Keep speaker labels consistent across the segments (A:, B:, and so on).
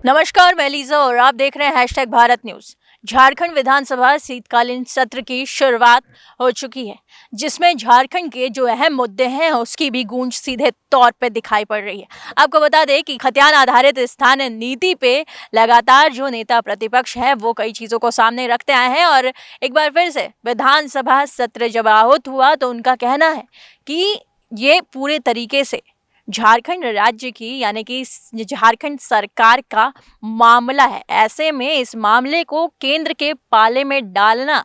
A: नमस्कार, मैं लीजा और आप देख रहे हैं हैशटैग भारत न्यूज। झारखंड विधानसभा शीतकालीन सत्र की शुरुआत हो चुकी है, जिसमें झारखंड के जो अहम मुद्दे हैं उसकी भी गूंज सीधे तौर पे दिखाई पड़ रही है। आपको बता दें कि खतियान आधारित स्थानीय नीति पे लगातार जो नेता प्रतिपक्ष हैं वो कई चीज़ों को सामने रखते आए हैं और एक बार फिर से विधानसभा सत्र जब आहूत हुआ तो उनका कहना है कि ये पूरे तरीके से झारखंड राज्य की यानी कि झारखंड सरकार का मामला है। ऐसे में इस मामले को केंद्र के पाले में डालना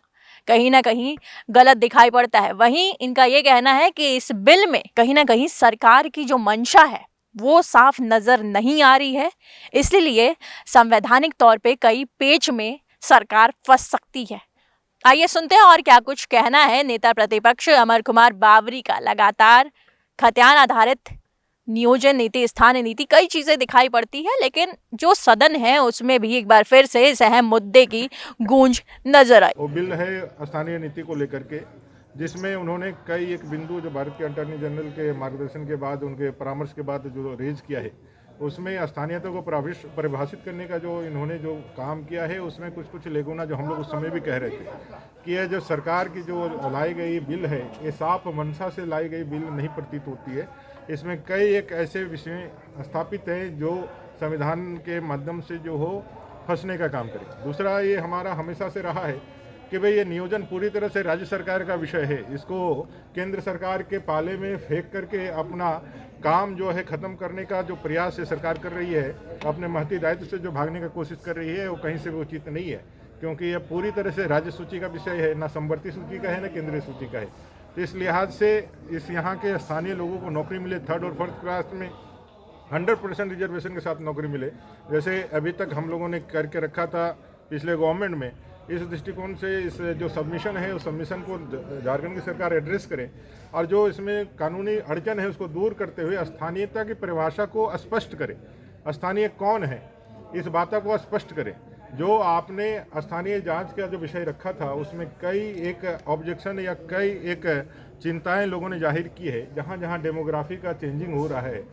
A: कहीं ना कहीं गलत दिखाई पड़ता है। वहीं इनका ये कहना है कि इस बिल में कहीं ना कहीं सरकार की जो मंशा है वो साफ नजर नहीं आ रही है, इसलिए संवैधानिक तौर पे कई पेच में सरकार फंस सकती है। आइए सुनते हैं और क्या कुछ कहना है नेता प्रतिपक्ष अमर कुमार बावरी का। लगातार खतियान आधारित नियोजन नीति, स्थानीय नीति, कई चीजें दिखाई पड़ती है, लेकिन जो सदन है उसमें भी एक बार फिर से इस अहम मुद्दे की गूंज नजर आई।
B: वो बिल है स्थानीय नीति को लेकर के, जिसमें उन्होंने कई एक बिंदु जो भारत के अटॉर्नी जनरल के मार्गदर्शन के बाद, उनके परामर्श के बाद जो रेज किया है, उसमें स्थानीयता को परिभाषित करने का जो इन्होंने जो काम किया है उसमें कुछ लेगुना जो हम लोग उस समय भी कह रहे थे कि यह जो सरकार की जो लाई गई बिल है ये साफ मंशा से लाई गई बिल नहीं प्रतीत होती है। इसमें कई एक ऐसे विषय स्थापित हैं जो संविधान के माध्यम से जो हो फंसने का काम करे। दूसरा, ये हमारा हमेशा से रहा है कि भाई ये नियोजन पूरी तरह से राज्य सरकार का विषय है, इसको केंद्र सरकार के पाले में फेंक करके अपना काम जो है ख़त्म करने का जो प्रयास है सरकार कर रही है, अपने महती दायित्व से जो भागने का कोशिश कर रही है, वो कहीं से भी उचित नहीं है, क्योंकि यह पूरी तरह से राज्य सूची का विषय है, ना समवर्ती सूची का है ना केंद्रीय सूची का है। तो इस लिहाज से इस यहाँ के स्थानीय लोगों को नौकरी मिले, थर्ड और फोर्थ क्लास में 100% रिजर्वेशन के साथ नौकरी मिले, जैसे अभी तक हम लोगों ने करके रखा था पिछले गवर्नमेंट में। इस दृष्टिकोण से इस जो सबमिशन है उस सबमिशन को झारखंड की सरकार एड्रेस करे और जो इसमें कानूनी अड़चन है उसको दूर करते हुए स्थानीयता की परिभाषा को स्पष्ट करे। स्थानीय कौन है इस बात को स्पष्ट करे। जो आपने स्थानीय जांच का जो विषय रखा था उसमें कई एक ऑब्जेक्शन या कई एक चिंताएं लोगों ने जाहिर की है। जहाँ जहाँ डेमोग्राफी का चेंजिंग हो रहा है,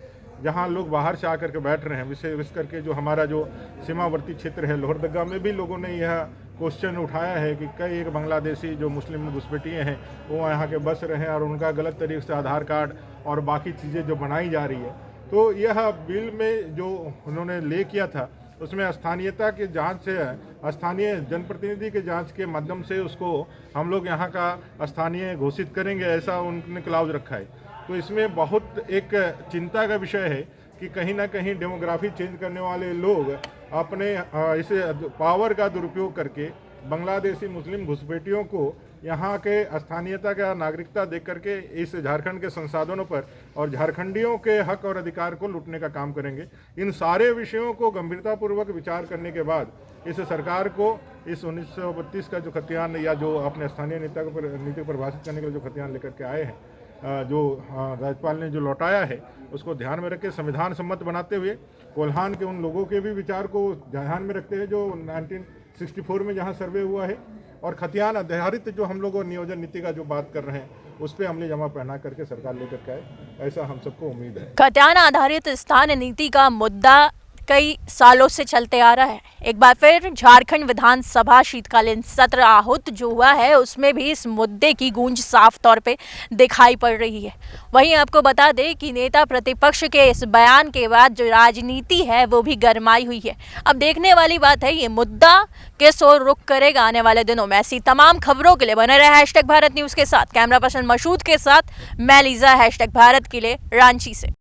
B: जहाँ लोग बाहर से आकर के बैठ रहे हैं, विशेष करके जो हमारा जो सीमावर्ती क्षेत्र है लोहरदगा में भी लोगों ने यह क्वेश्चन उठाया है कि कई एक बांग्लादेशी जो मुस्लिम घुसपैठिए हैं वो यहाँ के बस रहे हैं और उनका गलत तरीके से आधार कार्ड और बाकी चीज़ें जो बनाई जा रही है। तो यह बिल में जो उन्होंने ले किया था उसमें स्थानीयता की जांच से, स्थानीय जनप्रतिनिधि के जांच के माध्यम से उसको हम लोग यहाँ का स्थानीय घोषित करेंगे, ऐसा उन्होंने क्लाउज रखा है। तो इसमें बहुत एक चिंता का विषय है कि कहीं ना कहीं डेमोग्राफी चेंज करने वाले लोग अपने इस पावर का दुरुपयोग करके बांग्लादेशी मुस्लिम घुसपैठियों को यहाँ के स्थानीयता का नागरिकता दे करके इस झारखंड के संसाधनों पर और झारखंडियों के हक और अधिकार को लूटने का काम करेंगे। इन सारे विषयों को गंभीरतापूर्वक विचार करने के बाद इस सरकार को इस 1932 का जो खतियान या जो अपने स्थानीय नीति को परिभाषित करने के लिए जो खतियान लेकर के आए हैं, जो राज्यपाल ने जो लौटाया है उसको ध्यान में रख के संविधान सम्मत बनाते हुए कोल्हान के उन लोगों के भी विचार को ध्यान में रखते हैं जो 1964 में जहां सर्वे हुआ है, और खतियान आधारित जो हम लोग नियोजन नीति का जो बात कर रहे हैं उस पर अमली जमा पहना करके सरकार लेकर के आए, ऐसा हम सबको उम्मीद है।
A: खतियान आधारित स्थानीय नीति का मुद्दा कई सालों से चलते आ रहा है। एक बार फिर झारखंड विधानसभा शीतकालीन सत्र आहूत जो हुआ है उसमें भी इस मुद्दे की गूंज साफ तौर पे दिखाई पड़ रही है। वहीं आपको बता दें कि नेता प्रतिपक्ष के इस बयान के बाद जो राजनीति है वो भी गरमाई हुई है। अब देखने वाली बात है ये मुद्दा किस ओर रुख करेगा आने वाले दिनों में। ऐसी तमाम खबरों के लिए बने रहे हैशटैग भारत न्यूज़ के साथ। कैमरा पर्सन मशहूद के साथ मैं लीजा, हैशटैग भारत के लिए रांची से।